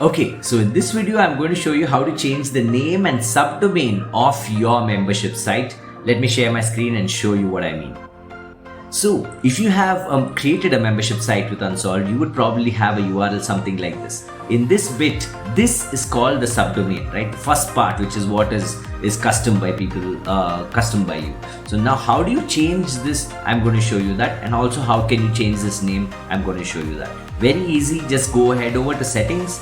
Okay, so in this video, I'm going to show you how to change the name and subdomain of your membership site. Let me share my screen and show you what I mean. So if you have created a membership site with Unsolved, you would probably have a URL something like this. In this bit, this is called the subdomain, right? The first part, which is what is custom by people, custom by you. So now how do you change this? I'm going to show you that. And also how can you change this name? I'm going to show you that. Very easy. Just go ahead over to settings,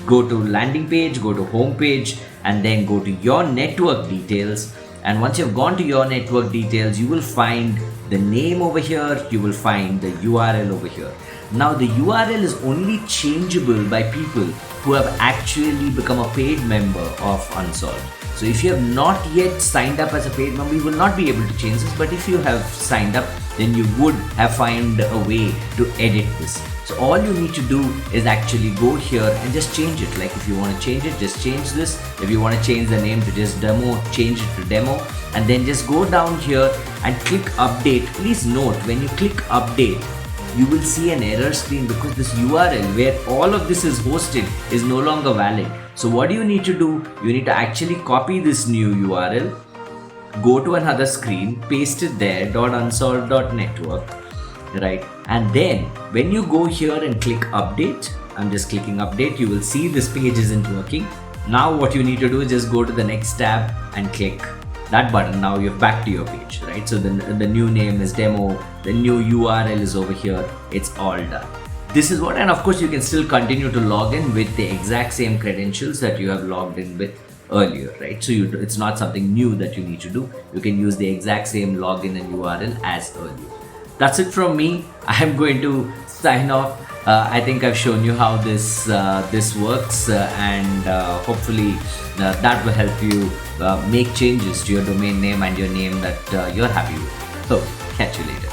go to landing page, go to home page, and then go to your network details. And once you've gone to your network details, you will find the name over here, you will find the URL over here. Now the URL is only changeable by people who have actually become a paid member of Unsolved. So if you have not yet signed up as a paid member, you will not be able to change this. But if you have signed up, then you would have found a way to edit this. So all you need to do is actually go here and just change it. Like if you want to change it, just change this. If you want to change the name to just demo, change it to demo. And then just go down here and click update. Please note, when you click update, you will see an error screen because this URL where all of this is hosted is no longer valid. So what do you need to do? You need to actually copy this new URL, go to another screen, paste it there, .unsolved.network, right? And then when you go here and click update, I'm just clicking update, you will see this page isn't working. Now what you need to do is just go to the next tab and click that button. Now you're back to your page, right? So the new name is demo, the new URL is over here, it's all done. This is what, and of course you can still continue to log in with the exact same credentials that you have logged in with earlier, right? So it's not something new that you need to do. You can use the exact same login and URL as earlier. That's it from me. I'm going to sign off. I think I've shown you how this works, and hopefully that will help you make changes to your domain name and your name that you're happy with. So catch you later.